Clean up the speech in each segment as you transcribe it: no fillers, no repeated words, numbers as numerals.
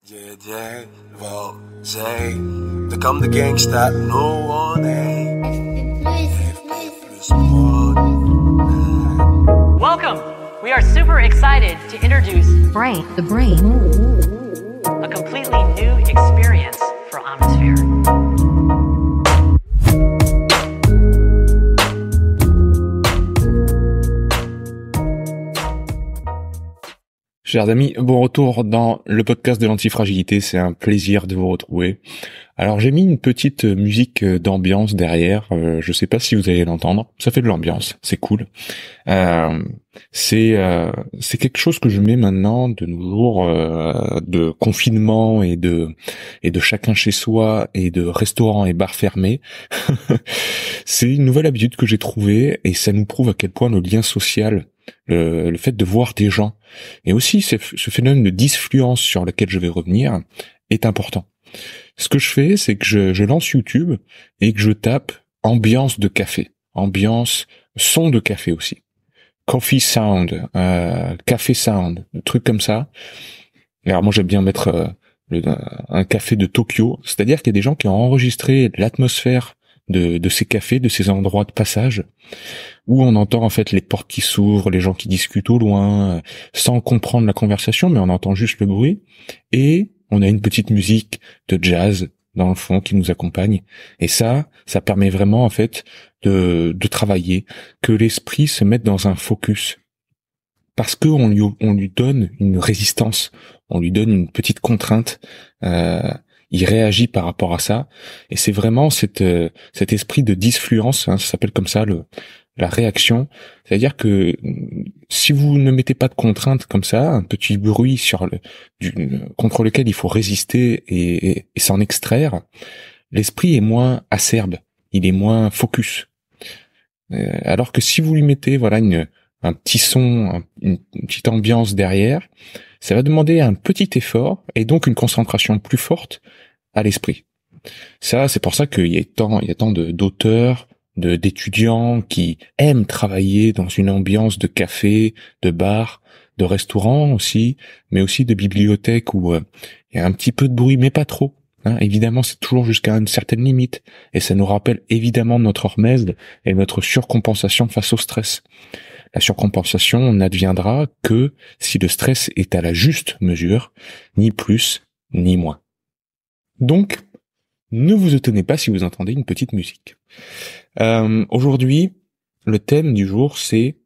JJ, wel, zij, er kan de gangsta, no one, Welcome! We are super excited to introduce Brain, the brain. a completely new experience for Omnisphere. Chers amis, bon retour dans le podcast de l'antifragilité, c'est un plaisir de vous retrouver. Alors j'ai mis une petite musique d'ambiance derrière, je sais pas si vous allez l'entendre, ça fait de l'ambiance, c'est cool. C'est quelque chose que je mets maintenant de nos jours de confinement et de chacun chez soi et de restaurants et bars fermés. C'est une nouvelle habitude que j'ai trouvée et ça nous prouve à quel point le lien social, le fait de voir des gens et aussi ce phénomène de disfluence sur lequel je vais revenir est important. Ce que je fais, c'est que je lance YouTube et que je tape ambiance de café, ambiance son de café aussi, coffee sound, café sound, des trucs comme ça. Alors moi j'aime bien mettre un café de Tokyo, c'est-à-dire qu'il y a des gens qui ont enregistré l'atmosphère de ces cafés, de ces endroits de passage, où on entend en fait les portes qui s'ouvrent, les gens qui discutent au loin, sans comprendre la conversation, mais on entend juste le bruit, et on a une petite musique de jazz dans le fond qui nous accompagne, et ça permet vraiment en fait de travailler, que l'esprit se mette dans un focus, parce que on lui donne une résistance, on lui donne une petite contrainte, il réagit par rapport à ça, et c'est vraiment cet esprit de disfluence, ça s'appelle comme ça la réaction, c'est-à-dire que si vous ne mettez pas de contrainte comme ça, un petit bruit contre lequel il faut résister et s'en extraire, l'esprit est moins acerbe, il est moins focus. Alors que si vous lui mettez un petit son, une petite ambiance derrière, ça va demander un petit effort et donc une concentration plus forte à l'esprit. Ça, c'est pour ça qu'il y a tant d'auteurs, d'étudiants qui aiment travailler dans une ambiance de café, de bar, de restaurant aussi, mais aussi de bibliothèque où il y a un petit peu de bruit, mais pas trop. Évidemment, c'est toujours jusqu'à une certaine limite, et ça nous rappelle évidemment notre hormèse et notre surcompensation face au stress. La surcompensation n'adviendra que si le stress est à la juste mesure, ni plus ni moins. Donc, ne vous étonnez pas si vous entendez une petite musique. Aujourd'hui, le thème du jour, c'est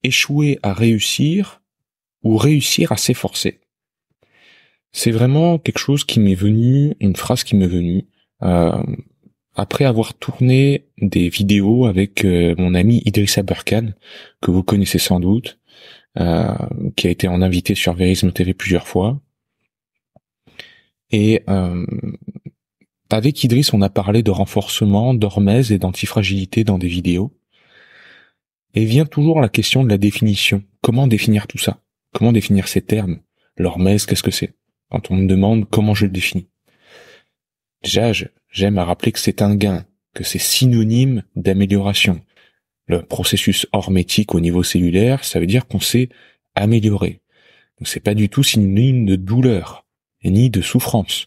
échouer à réussir ou réussir à s'efforcer. C'est vraiment quelque chose qui m'est venu, une phrase qui m'est venue après avoir tourné des vidéos avec mon ami Idrissa Berkane, que vous connaissez sans doute, qui a été en invité sur Verisme TV plusieurs fois. Et avec Idriss, on a parlé de renforcement, d'hormèse et d'antifragilité dans des vidéos. Et vient toujours la question de la définition. Comment définir tout ça? Comment définir ces termes? L'hormèse, qu'est-ce que c'est? Quand on me demande comment je le définis. Déjà, j'aime à rappeler que c'est un gain, que c'est synonyme d'amélioration. Le processus hormétique au niveau cellulaire, ça veut dire qu'on s'est amélioré. Donc c'est pas du tout synonyme de douleur, et ni de souffrance.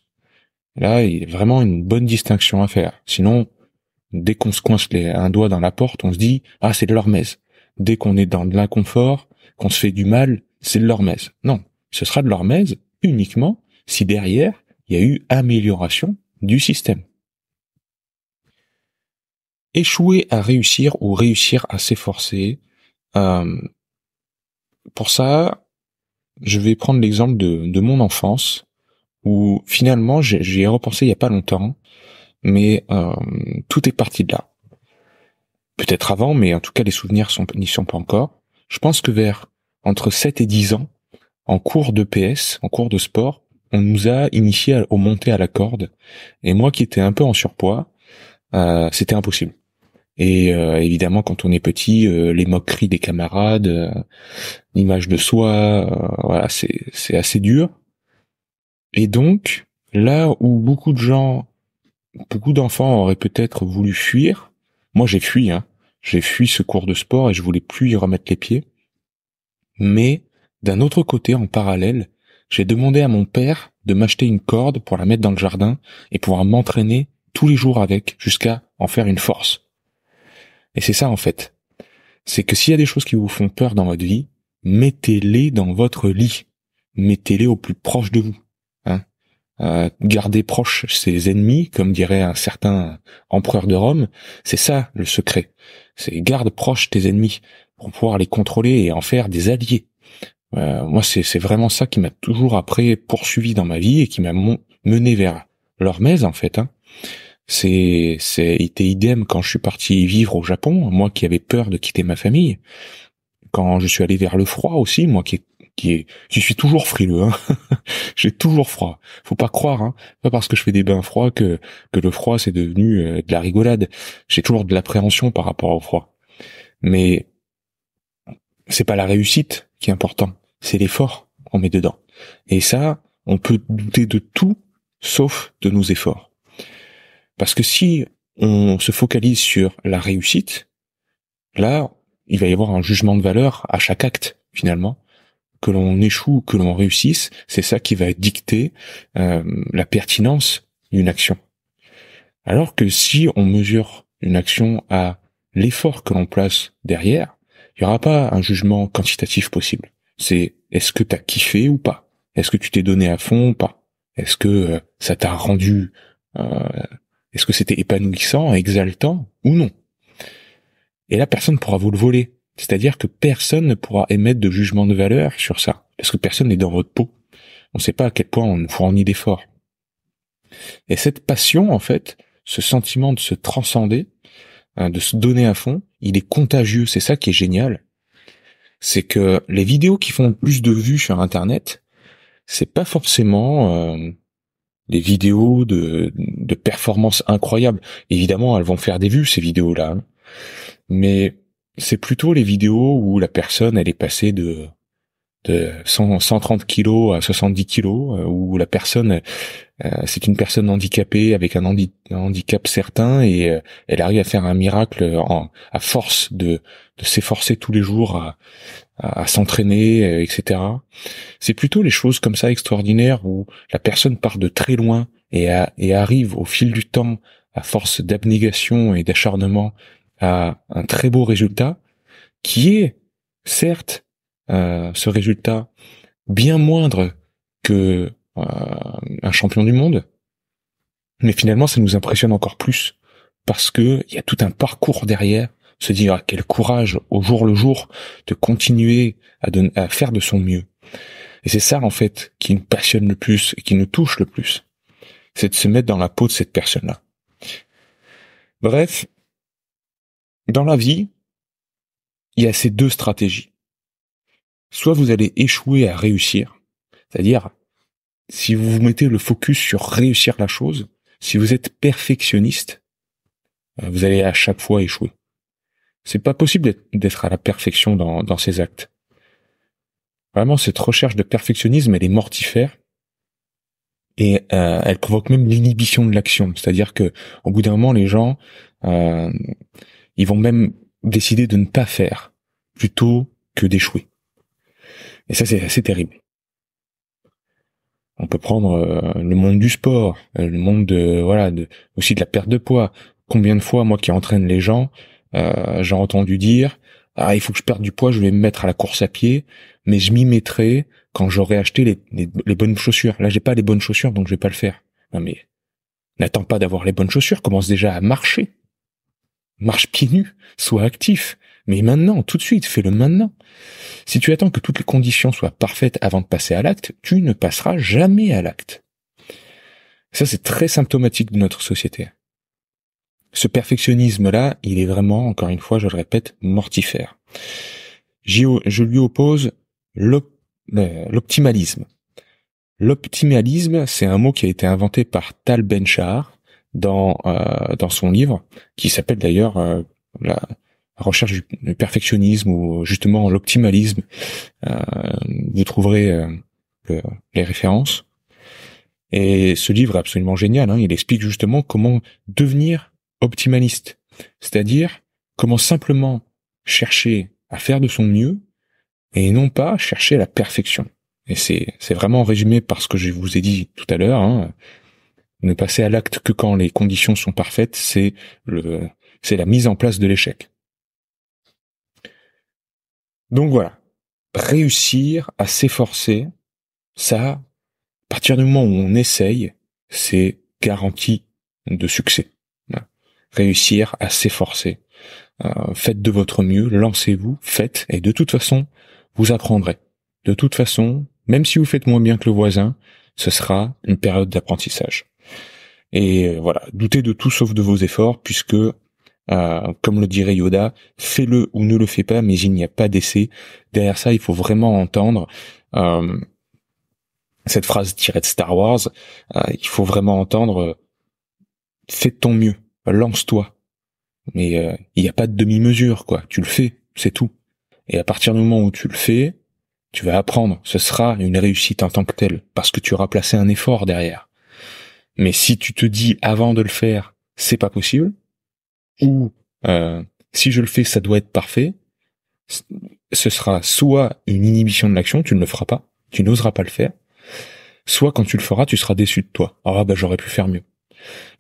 Là, il y a vraiment une bonne distinction à faire. Sinon, dès qu'on se coince un doigt dans la porte, on se dit « Ah, c'est de l'hormèse ». Dès qu'on est dans de l'inconfort, qu'on se fait du mal, c'est de l'hormèse. Non, ce sera de l'hormèse uniquement si derrière, il y a eu amélioration du système. Échouer à réussir ou réussir à s'efforcer, pour ça, je vais prendre l'exemple de mon enfance, où finalement j'y ai repensé il y a pas longtemps, mais tout est parti de là. Peut-être avant, mais en tout cas les souvenirs n'y sont pas encore. Je pense que vers entre 7 et 10 ans, en cours de PS, en cours de sport, on nous a initiés aux montées à la corde, et moi qui étais un peu en surpoids, c'était impossible. Et évidemment quand on est petit, les moqueries des camarades, l'image de soi, voilà, c'est assez dur. Et donc, là où beaucoup d'enfants auraient peut-être voulu fuir, moi j'ai fui, j'ai fui ce cours de sport et je voulais plus y remettre les pieds. Mais, d'un autre côté, en parallèle, J'ai demandé à mon père de m'acheter une corde pour la mettre dans le jardin et pouvoir m'entraîner tous les jours avec jusqu'à en faire une force. Et c'est ça en fait. C'est que s'il y a des choses qui vous font peur dans votre vie, mettez-les dans votre lit. Mettez-les au plus proche de vous. Hein. Gardez proche ses ennemis, comme dirait un certain empereur de Rome. C'est ça le secret. C'est garde proche tes ennemis pour pouvoir les contrôler et en faire des alliés. Moi, c'est vraiment ça qui m'a toujours après poursuivi dans ma vie et qui m'a mené vers l'Hormèse en fait. Hein. C'est été idem quand je suis parti vivre au Japon, moi qui avais peur de quitter ma famille. Quand je suis allé vers le froid aussi, moi qui suis toujours frileux, hein. J'ai toujours froid. Faut pas croire, hein. Pas parce que je fais des bains froids que le froid c'est devenu de la rigolade. J'ai toujours de l'appréhension par rapport au froid. Mais c'est pas la réussite qui est important, c'est l'effort qu'on met dedans. Et ça, on peut douter de tout sauf de nos efforts. Parce que si on se focalise sur la réussite, là, il va y avoir un jugement de valeur à chaque acte, finalement. Que l'on échoue, que l'on réussisse, c'est ça qui va dicter la pertinence d'une action. Alors que si on mesure une action à l'effort que l'on place derrière, il n'y aura pas un jugement quantitatif possible. C'est est-ce que tu as kiffé ou pas? Est-ce que tu t'es donné à fond ou pas? Est-ce que ça t'a rendu... est-ce que c'était épanouissant, exaltant ou non? Et là, personne ne pourra vous le voler. C'est-à-dire que personne ne pourra émettre de jugement de valeur sur ça. Parce que personne n'est dans votre peau. On ne sait pas à quel point on fournit d'efforts. Et cette passion, en fait, ce sentiment de se transcender, de se donner à fond, il est contagieux. C'est ça qui est génial. C'est que les vidéos qui font le plus de vues sur Internet, c'est pas forcément des vidéos de performance incroyables. Évidemment, elles vont faire des vues, ces vidéos-là. Hein. Mais c'est plutôt les vidéos où la personne, elle est passée de 130 kilos à 70 kilos, où la personne, c'est une personne handicapée avec un handicap certain et elle arrive à faire un miracle à force de s'efforcer tous les jours à s'entraîner, etc. C'est plutôt les choses comme ça extraordinaires où la personne part de très loin et arrive au fil du temps, à force d'abnégation et d'acharnement, à un très beau résultat, qui est, certes, ce résultat bien moindre que un champion du monde, mais finalement ça nous impressionne encore plus, parce que il y a tout un parcours derrière, se dire quel courage au jour le jour de continuer à faire de son mieux. Et c'est ça en fait qui nous passionne le plus et qui nous touche le plus, c'est de se mettre dans la peau de cette personne-là. Bref, dans la vie, il y a ces deux stratégies. Soit vous allez échouer à réussir, c'est-à-dire, si vous vous mettez le focus sur réussir la chose, si vous êtes perfectionniste, vous allez à chaque fois échouer. C'est pas possible d'être à la perfection dans ces actes. Vraiment, cette recherche de perfectionnisme, elle est mortifère et elle provoque même l'inhibition de l'action. C'est-à-dire que, au bout d'un moment, les gens, ils vont même décider de ne pas faire plutôt que d'échouer. Et ça, c'est assez terrible. On peut prendre le monde du sport, le monde aussi de la perte de poids. Combien de fois, moi qui entraîne les gens, j'ai entendu dire il faut que je perde du poids, je vais me mettre à la course à pied, mais je m'y mettrai quand j'aurai acheté les bonnes chaussures. Là, j'ai pas les bonnes chaussures, donc je vais pas le faire. Non mais n'attends pas d'avoir les bonnes chaussures, commence déjà à marcher. Marche pieds nus, sois actif. Mais maintenant, tout de suite, fais-le maintenant. Si tu attends que toutes les conditions soient parfaites avant de passer à l'acte, tu ne passeras jamais à l'acte. Ça, c'est très symptomatique de notre société. Ce perfectionnisme-là, il est vraiment, encore une fois, je le répète, mortifère. Je lui oppose l'optimalisme. L'optimalisme, c'est un mot qui a été inventé par Tal Ben-Shahar dans son livre, qui s'appelle d'ailleurs la recherche du perfectionnisme ou justement l'optimalisme. Vous trouverez les références. Et ce livre est absolument génial. Hein, il explique justement comment devenir optimaliste, c'est-à-dire comment simplement chercher à faire de son mieux et non pas chercher la perfection. Et c'est vraiment résumé par ce que je vous ai dit tout à l'heure, hein. Ne passer à l'acte que quand les conditions sont parfaites, c'est la mise en place de l'échec. Donc voilà. Réussir à s'efforcer, ça, à partir du moment où on essaye, c'est garanti de succès. Voilà. Réussir à s'efforcer. Faites de votre mieux, lancez-vous, faites, et de toute façon, vous apprendrez. De toute façon, même si vous faites moins bien que le voisin, ce sera une période d'apprentissage. Et voilà, doutez de tout sauf de vos efforts, puisque, comme le dirait Yoda, fais-le ou ne le fais pas, mais il n'y a pas d'essai. Derrière ça, il faut vraiment entendre cette phrase tirée de Star Wars. Il faut vraiment entendre fais de ton mieux, lance-toi. Mais il n'y a pas de demi-mesure, quoi. Tu le fais, c'est tout. Et à partir du moment où tu le fais, tu vas apprendre. Ce sera une réussite en tant que telle, parce que tu auras placé un effort derrière. Mais si tu te dis avant de le faire, c'est pas possible, ou si je le fais, ça doit être parfait, ce sera soit une inhibition de l'action, tu ne le feras pas, tu n'oseras pas le faire, soit quand tu le feras, tu seras déçu de toi. Ah bah j'aurais pu faire mieux.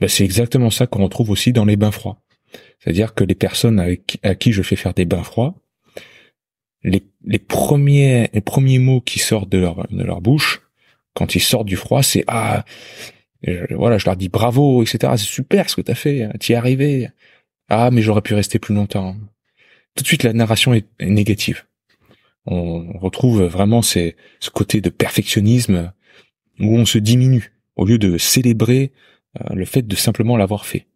Bah, c'est exactement ça qu'on retrouve aussi dans les bains froids. C'est-à-dire que les personnes à qui je fais faire des bains froids, les premiers mots qui sortent de leur bouche, quand ils sortent du froid, c'est voilà, je leur dis bravo, etc. C'est super ce que t'as fait, t'y es arrivé. Ah, mais j'aurais pu rester plus longtemps. Tout de suite, la narration est négative. On retrouve vraiment ce côté de perfectionnisme où on se diminue au lieu de célébrer le fait de simplement l'avoir fait.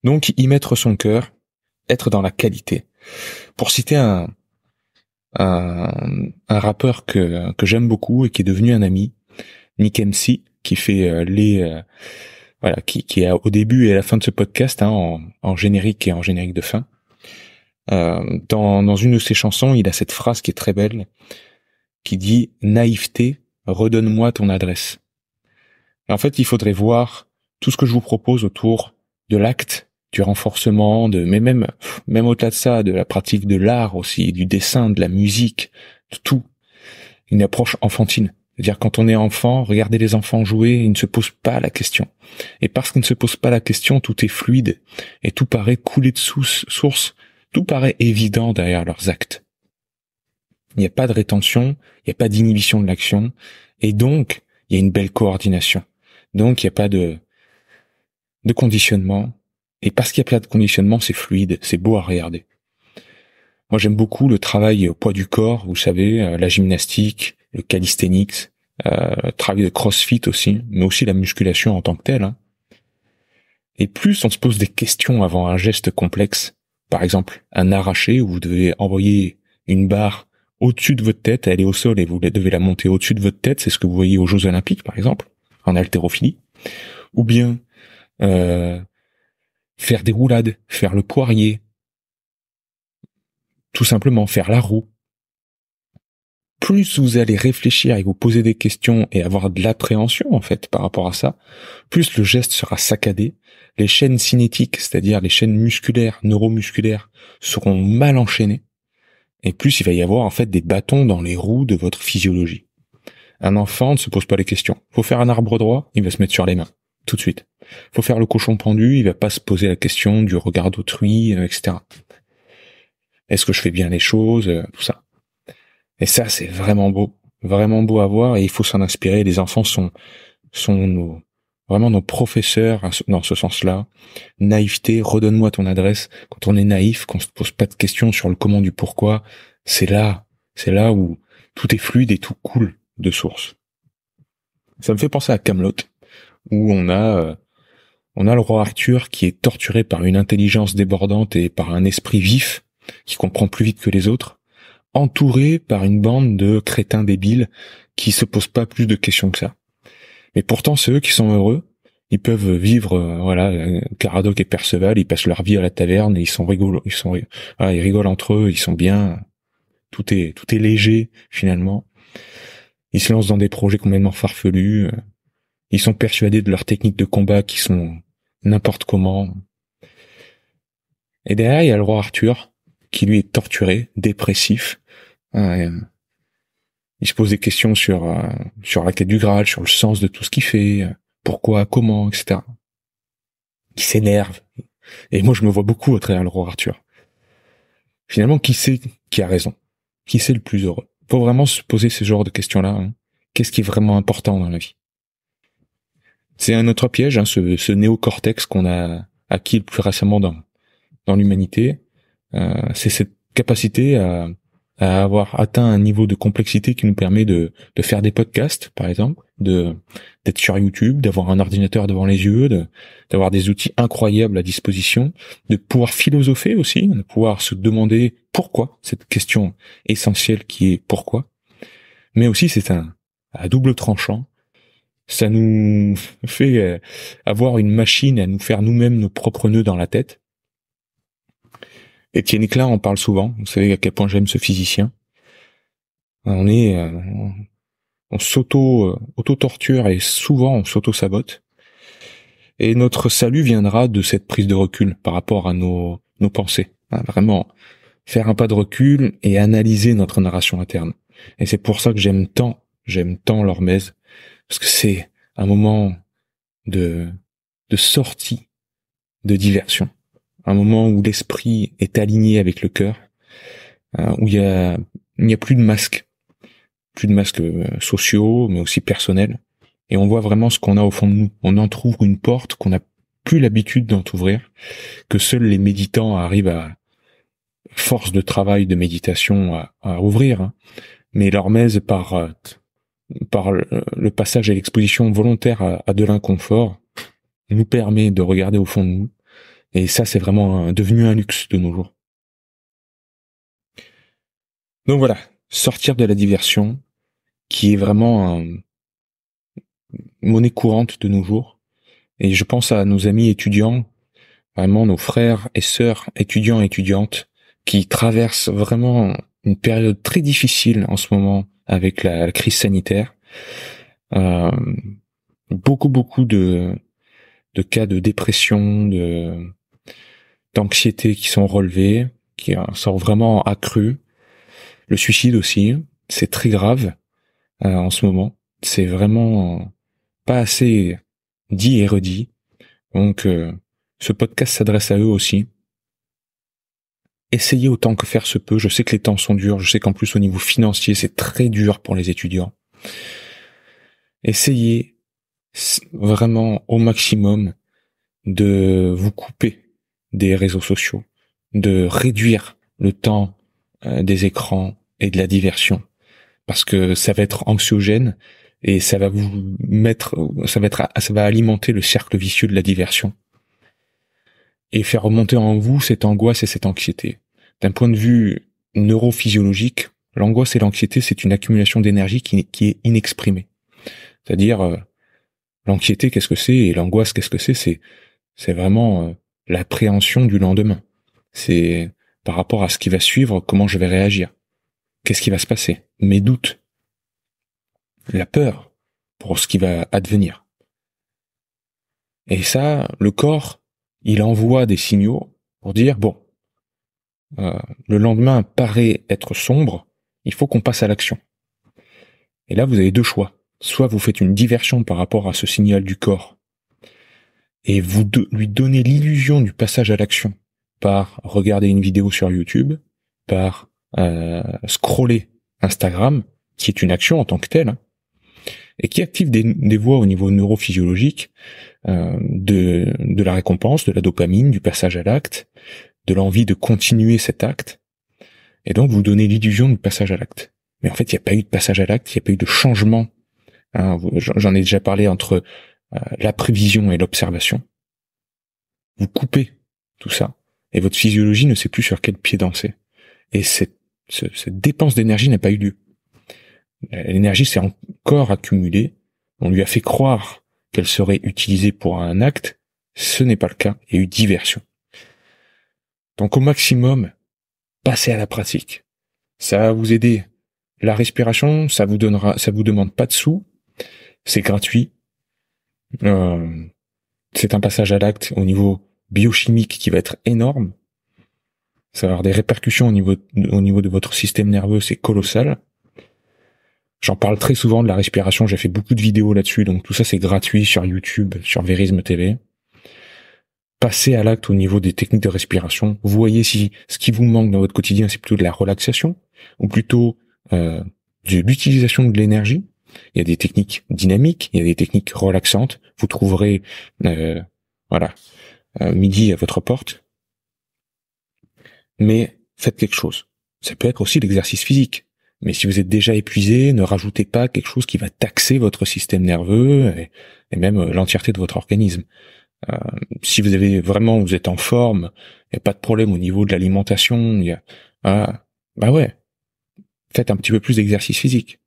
Donc, y mettre son cœur, être dans la qualité. Pour citer un rappeur que j'aime beaucoup et qui est devenu un ami, Nick MC, qui fait qui est au début et à la fin de ce podcast, hein, en générique et en générique de fin. Dans une de ses chansons, il a cette phrase qui est très belle, qui dit « Naïveté, redonne-moi ton adresse ». En fait, il faudrait voir tout ce que je vous propose autour de l'acte, du renforcement, mais même au-delà de ça, de la pratique de l'art aussi, du dessin, de la musique, de tout. Une approche enfantine. C'est-à-dire, quand on est enfant, regardez les enfants jouer, ils ne se posent pas la question. Et parce qu'ils ne se posent pas la question, tout est fluide, et tout paraît couler de source, tout paraît évident derrière leurs actes. Il n'y a pas de rétention, il n'y a pas d'inhibition de l'action, et donc, il y a une belle coordination. Donc, il n'y a pas de conditionnement, et parce qu'il n'y a pas de conditionnement, c'est fluide, c'est beau à regarder. Moi, j'aime beaucoup le travail au poids du corps, vous savez, la gymnastique, le calisthenics, le travail de crossfit aussi, mais aussi la musculation en tant que telle. Hein. Et plus on se pose des questions avant un geste complexe, par exemple un arraché où vous devez envoyer une barre au-dessus de votre tête, elle est au sol et vous devez la monter au-dessus de votre tête, c'est ce que vous voyez aux Jeux Olympiques par exemple, en haltérophilie, ou bien faire des roulades, faire le poirier, tout simplement faire la roue. Plus vous allez réfléchir et vous poser des questions et avoir de l'appréhension en fait par rapport à ça, plus le geste sera saccadé, les chaînes cinétiques, c'est-à-dire les chaînes musculaires, neuromusculaires, seront mal enchaînées, et plus il va y avoir en fait des bâtons dans les roues de votre physiologie. Un enfant ne se pose pas les questions. Faut faire un arbre droit, il va se mettre sur les mains, tout de suite. Faut faire le cochon pendu, il va pas se poser la question du regard d'autrui, etc. Est-ce que je fais bien les choses, tout ça. Et ça, c'est vraiment beau à voir, et il faut s'en inspirer. Les enfants sont vraiment nos professeurs dans ce sens-là. Naïveté, redonne-moi ton adresse. Quand on est naïf, qu'on se pose pas de questions sur le comment du pourquoi, c'est là où tout est fluide et tout coule de source. Ça me fait penser à Kaamelott, où on a le roi Arthur qui est torturé par une intelligence débordante et par un esprit vif qui comprend plus vite que les autres, entouré par une bande de crétins débiles qui se posent pas plus de questions que ça. Mais pourtant, c'est eux qui sont heureux. Ils peuvent vivre, Caradoc et Perceval, ils passent leur vie à la taverne et ils sont rigolos, ils rigolent entre eux, ils sont bien. Tout est léger, finalement. Ils se lancent dans des projets complètement farfelus. Ils sont persuadés de leurs techniques de combat qui sont n'importe comment. Et derrière, il y a le roi Arthur, qui lui est torturé, dépressif, Il se pose des questions sur la quête du Graal, sur le sens de tout ce qu'il fait, pourquoi, comment, etc. Il s'énerve. Et moi, je me vois beaucoup à travers le roi Arthur. Finalement, qui c'est qui a raison? Qui c'est le plus heureux? Faut vraiment se poser ce genre de questions-là. Hein. Qu'est-ce qui est vraiment important dans la vie? C'est un autre piège, hein, ce néocortex qu'on a acquis le plus récemment dans l'humanité. C'est cette capacité à avoir atteint un niveau de complexité qui nous permet de faire des podcasts, par exemple, d'être sur YouTube, d'avoir un ordinateur devant les yeux, d'avoir des outils incroyables à disposition, de pouvoir philosopher aussi, de pouvoir se demander pourquoi, cette question essentielle qui est pourquoi. Mais aussi, c'est à double tranchant. Ça nous fait avoir une machine à nous faire nous-mêmes nos propres nœuds dans la tête. Étienne Klein en parle souvent. Vous savez à quel point j'aime ce physicien. On s'auto-torture et souvent on s'auto-sabote. Et notre salut viendra de cette prise de recul par rapport à nos pensées. Vraiment, faire un pas de recul et analyser notre narration interne. Et c'est pour ça que j'aime tant l'hormèse. Parce que c'est un moment de sortie, de diversion. Un moment où l'esprit est aligné avec le cœur, où il y a plus de masques sociaux, mais aussi personnels, et on voit vraiment ce qu'on a au fond de nous. On entrouvre une porte qu'on n'a plus l'habitude d'entrouvrir, que seuls les méditants arrivent à force de travail, de méditation, à ouvrir. Hein. Mais l'hormèse, par le passage à l'exposition volontaire à de l'inconfort, nous permet de regarder au fond de nous. Et ça, c'est vraiment devenu un luxe de nos jours. Donc voilà, sortir de la diversion, qui est vraiment une monnaie courante de nos jours. Et je pense à nos amis étudiants, vraiment nos frères et sœurs étudiants et étudiantes, qui traversent vraiment une période très difficile en ce moment avec la crise sanitaire. Beaucoup de cas de dépression, d'anxiété qui sont relevés, qui sont vraiment accrus. Le suicide aussi, c'est très grave en ce moment. C'est vraiment pas assez dit et redit. Donc, ce podcast s'adresse à eux aussi. Essayez autant que faire se peut. Je sais que les temps sont durs. Je sais qu'en plus, au niveau financier, c'est très dur pour les étudiants. Essayez vraiment au maximum de vous couper des réseaux sociaux, de réduire le temps des écrans et de la diversion, parce que ça va être anxiogène et ça va alimenter le cercle vicieux de la diversion et faire remonter en vous cette angoisse et cette anxiété. D'un point de vue neurophysiologique, l'angoisse et l'anxiété, c'est une accumulation d'énergie qui est inexprimée. C'est-à-dire, l'anxiété, qu'est-ce que c'est, et l'angoisse, qu'est-ce que c'est vraiment l'appréhension du lendemain. C'est par rapport à ce qui va suivre, comment je vais réagir. Qu'est-ce qui va se passer? Mes doutes. La peur pour ce qui va advenir. Et ça, le corps, il envoie des signaux pour dire, bon, le lendemain paraît être sombre, il faut qu'on passe à l'action. Et là, vous avez deux choix. Soit vous faites une diversion par rapport à ce signal du corps, et vous lui donnez l'illusion du passage à l'action par regarder une vidéo sur YouTube, par scroller Instagram, qui est une action en tant que telle, hein, et qui active des voies au niveau neurophysiologique de la récompense, de la dopamine, du passage à l'acte, de l'envie de continuer cet acte, et donc vous donnez l'illusion du passage à l'acte. Mais en fait, il n'y a pas eu de passage à l'acte, il n'y a pas eu de changement. Hein, j'en ai déjà parlé entre la prévision et l'observation. Vous coupez tout ça, et votre physiologie ne sait plus sur quel pied danser. Et cette dépense d'énergie n'a pas eu lieu. L'énergie s'est encore accumulée, on lui a fait croire qu'elle serait utilisée pour un acte, ce n'est pas le cas, il y a eu diversion. Donc au maximum, passez à la pratique. Ça va vous aider. La respiration, ça vous demande pas de sous, c'est gratuit. C'est un passage à l'acte au niveau biochimique qui va être énorme. Ça va avoir des répercussions au niveau de votre système nerveux, c'est colossal. J'en parle très souvent de la respiration, j'ai fait beaucoup de vidéos là-dessus, donc tout ça c'est gratuit sur YouTube, sur Verisme TV. Passez à l'acte au niveau des techniques de respiration. Vous voyez si ce qui vous manque dans votre quotidien, c'est plutôt de la relaxation, ou plutôt de l'utilisation de l'énergie. Il y a des techniques dynamiques, il y a des techniques relaxantes. Vous trouverez midi à votre porte. Mais faites quelque chose. Ça peut être aussi l'exercice physique. Mais si vous êtes déjà épuisé, ne rajoutez pas quelque chose qui va taxer votre système nerveux et même l'entièreté de votre organisme. Si vous êtes en forme, il n'y a pas de problème au niveau de l'alimentation, faites un petit peu plus d'exercice physique.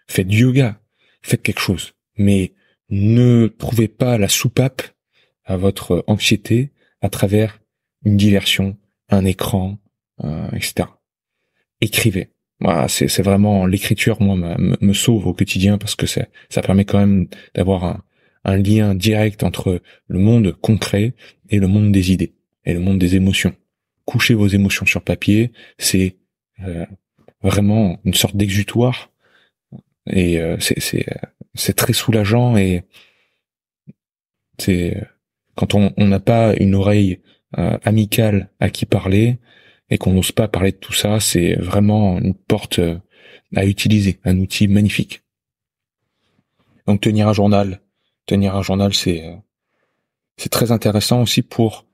Faites du yoga, faites quelque chose. Mais ne trouvez pas la soupape à votre anxiété à travers une diversion, un écran, etc. Écrivez. Voilà, c'est vraiment l'écriture, moi, me sauve au quotidien parce que ça permet quand même d'avoir un lien direct entre le monde concret et le monde des idées et le monde des émotions. Couchez vos émotions sur papier, c'est vraiment une sorte d'exutoire et c'est très soulageant et c'est quand on n'a pas une oreille amicale à qui parler et qu'on n'ose pas parler de tout ça, c'est vraiment une porte à utiliser, un outil magnifique. Donc tenir un journal, c'est très intéressant aussi pour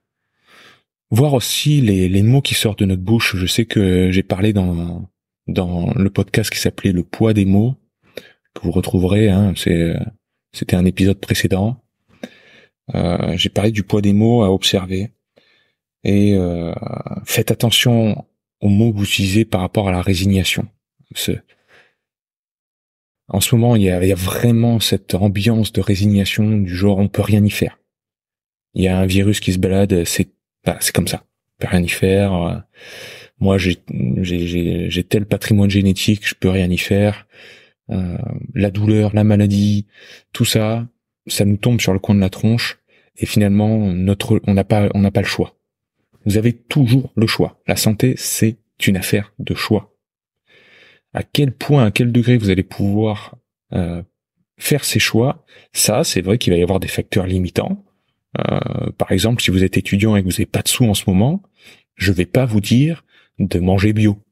voir aussi les mots qui sortent de notre bouche. Je sais que j'ai parlé dans le podcast qui s'appelait Le poids des mots, que vous retrouverez, c'était un épisode précédent. J'ai parlé du poids des mots à observer. Et faites attention aux mots que vous utilisez par rapport à la résignation. En ce moment, il y a vraiment cette ambiance de résignation du genre on peut rien y faire. Il y a un virus qui se balade, c'est comme ça. On peut rien y faire. Moi, j'ai tel patrimoine génétique, je peux rien y faire. La douleur, la maladie, tout ça, ça nous tombe sur le coin de la tronche. Et finalement, on n'a pas le choix. Vous avez toujours le choix. La santé, c'est une affaire de choix. À quel point, à quel degré vous allez pouvoir faire ces choix, ça, c'est vrai qu'il va y avoir des facteurs limitants. Par exemple, si vous êtes étudiant et que vous n'avez pas de sous en ce moment, je vais pas vous dire de manger bio.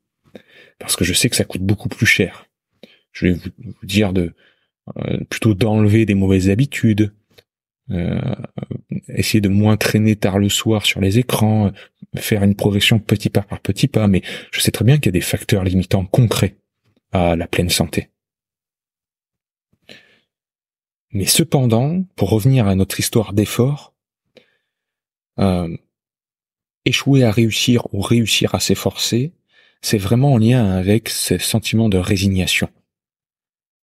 Parce que je sais que ça coûte beaucoup plus cher. Je vais vous dire plutôt d'enlever des mauvaises habitudes, essayer de moins traîner tard le soir sur les écrans, faire une progression petit pas par petit pas, mais je sais très bien qu'il y a des facteurs limitants concrets à la pleine santé. Mais cependant, pour revenir à notre histoire d'effort, échouer à réussir ou réussir à s'efforcer, c'est vraiment en lien avec ce sentiment de résignation.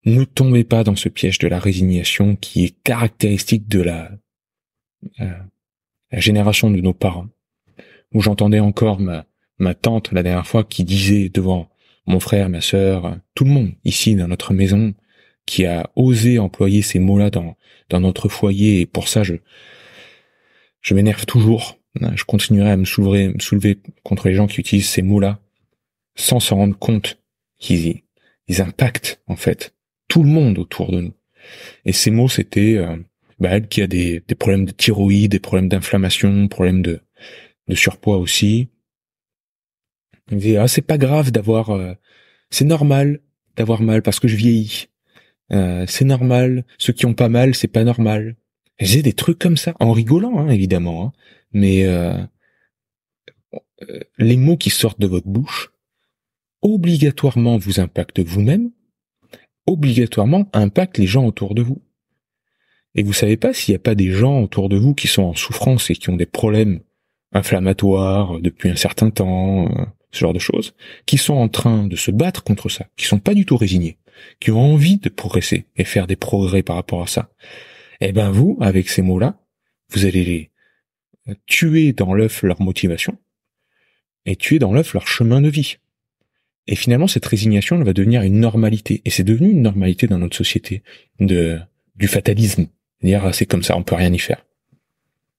Ne tombez pas dans ce piège de la résignation qui est caractéristique de la génération de nos parents. Où j'entendais encore ma tante la dernière fois qui disait devant mon frère, ma sœur, tout le monde ici dans notre maison, qui a osé employer ces mots-là dans notre foyer, et pour ça je m'énerve toujours. Je continuerai à me soulever contre les gens qui utilisent ces mots-là sans s'en rendre compte qu'ils impactent en fait tout le monde autour de nous. Et ces mots, c'était elle qui a des problèmes de thyroïde, des problèmes d'inflammation, problèmes de surpoids aussi. Il me disait c'est pas grave d'avoir, c'est normal d'avoir mal parce que je vieillis. C'est normal, ceux qui ont pas mal, c'est pas normal. J'ai des trucs comme ça, en rigolant évidemment, mais les mots qui sortent de votre bouche obligatoirement vous impactent vous-même, obligatoirement impactent les gens autour de vous. Et vous savez pas s'il y a pas des gens autour de vous qui sont en souffrance et qui ont des problèmes inflammatoires depuis un certain temps, ce genre de choses, qui sont en train de se battre contre ça, qui sont pas du tout résignés, qui ont envie de progresser et faire des progrès par rapport à ça. Eh ben vous, avec ces mots-là, vous allez les tuer dans l'œuf leur motivation et tuer dans l'œuf leur chemin de vie. Et finalement, cette résignation, elle va devenir une normalité. Et c'est devenu une normalité dans notre société du fatalisme. C'est-à-dire, c'est comme ça, on peut rien y faire.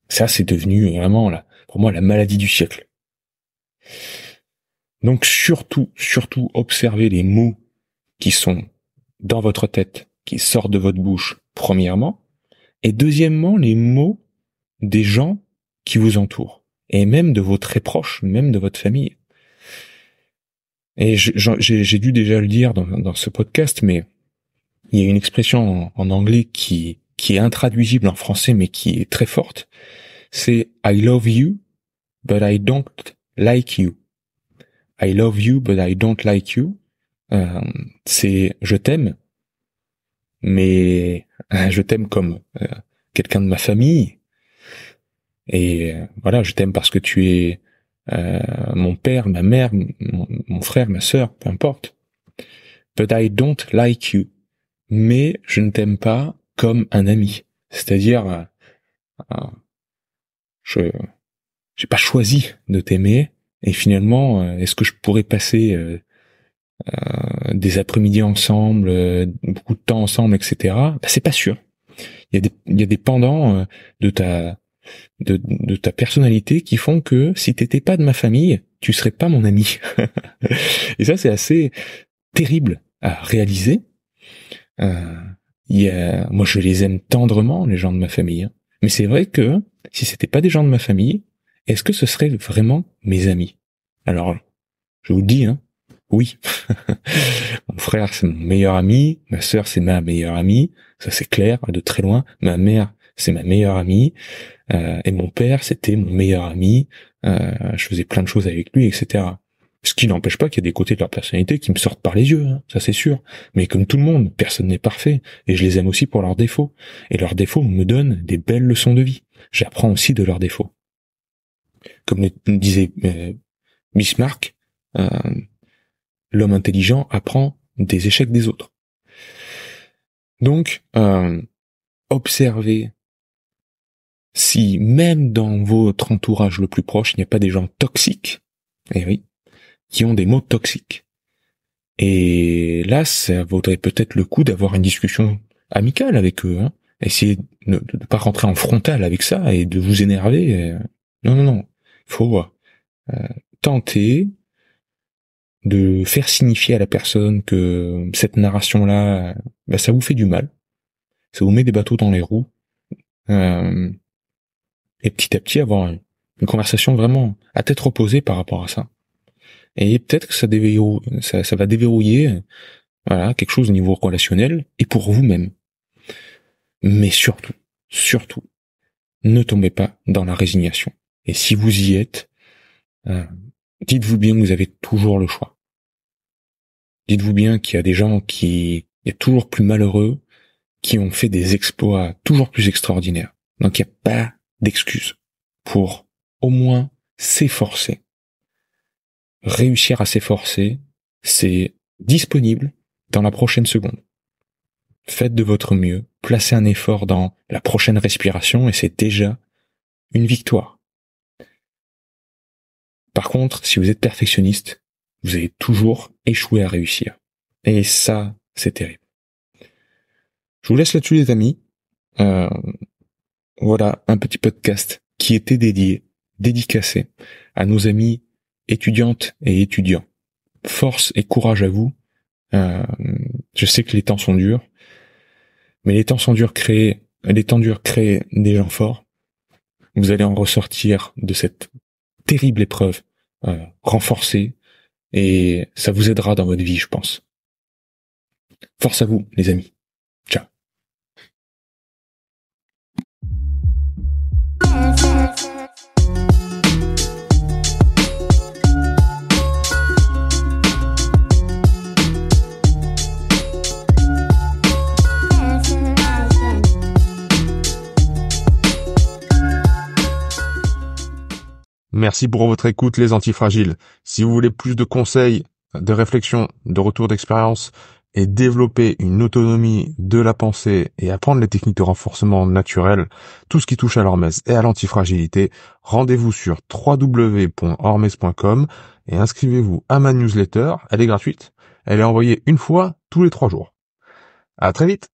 Ça, c'est devenu vraiment, pour moi, la maladie du siècle. Donc, surtout, observez les mots qui sont dans votre tête qui sortent de votre bouche, premièrement, et deuxièmement, les mots des gens qui vous entourent, et même de vos très proches, même de votre famille. Et j'ai dû déjà le dire dans ce podcast, mais il y a une expression en anglais qui est intraduisible en français, mais qui est très forte. C'est « I love you, but I don't like you ». « I love you, but I don't like you ». C'est « je t'aime, mais je t'aime comme quelqu'un de ma famille. Et voilà, je t'aime parce que tu es mon père, ma mère, mon frère, ma sœur, peu importe. But I don't like you ». Mais je ne t'aime pas comme un ami. C'est-à-dire, j'ai pas choisi de t'aimer, et finalement, est-ce que je pourrais passer des après-midi ensemble, beaucoup de temps ensemble, etc. C'est pas sûr. Il y a des pendants de ta personnalité qui font que si t'étais pas de ma famille, tu serais pas mon ami. Et ça, c'est assez terrible à réaliser. Moi, je les aime tendrement, les gens de ma famille. Mais c'est vrai que si c'était pas des gens de ma famille, est-ce que ce serait vraiment mes amis? Alors, je vous le dis, oui. Mon frère, c'est mon meilleur ami. Ma sœur, c'est ma meilleure amie. Ça, c'est clair, de très loin. Ma mère, c'est ma meilleure amie. Et mon père, c'était mon meilleur ami. Je faisais plein de choses avec lui, etc. Ce qui n'empêche pas qu'il y a des côtés de leur personnalité qui me sortent par les yeux, ça c'est sûr. Mais comme tout le monde, personne n'est parfait. Et je les aime aussi pour leurs défauts. Et leurs défauts me donnent des belles leçons de vie. J'apprends aussi de leurs défauts. Comme le disait Bismarck, l'homme intelligent apprend des échecs des autres. Donc, observez si même dans votre entourage le plus proche, il n'y a pas des gens toxiques, eh oui, qui ont des mots toxiques. Et là, ça vaudrait peut-être le coup d'avoir une discussion amicale avec eux. Essayez de ne pas rentrer en frontal avec ça et de vous énerver. Non. Il faut tenter de faire signifier à la personne que cette narration-là, ça vous fait du mal. Ça vous met des bateaux dans les roues. Et petit à petit avoir une conversation vraiment à tête reposée par rapport à ça. Et peut-être que ça va déverrouiller quelque chose au niveau relationnel et pour vous-même. Mais surtout, ne tombez pas dans la résignation. Et si vous y êtes, dites-vous bien que vous avez toujours le choix. Dites-vous bien qu'il y a des gens qui est toujours plus malheureux, qui ont fait des exploits toujours plus extraordinaires. Donc il n'y a pas d'excuse pour au moins s'efforcer. Réussir à s'efforcer, c'est disponible dans la prochaine seconde. Faites de votre mieux, placez un effort dans la prochaine respiration et c'est déjà une victoire. Par contre, si vous êtes perfectionniste, vous allez toujours échouer à réussir. Et ça, c'est terrible. Je vous laisse là-dessus, les amis. Voilà un petit podcast qui était dédicacé à nos amis étudiantes et étudiants. Force et courage à vous. Je sais que les temps sont durs, mais les temps durs créent des gens forts. Vous allez en ressortir de cette terrible épreuve renforcée et ça vous aidera dans votre vie, je pense. Force à vous, les amis. Ciao. Merci pour votre écoute, les antifragiles. Si vous voulez plus de conseils, de réflexions, de retours d'expérience et développer une autonomie de la pensée et apprendre les techniques de renforcement naturel, tout ce qui touche à l'hormèse et à l'antifragilité, rendez-vous sur www.hormèse.com et inscrivez-vous à ma newsletter. Elle est gratuite. Elle est envoyée une fois tous les 3 jours. À très vite.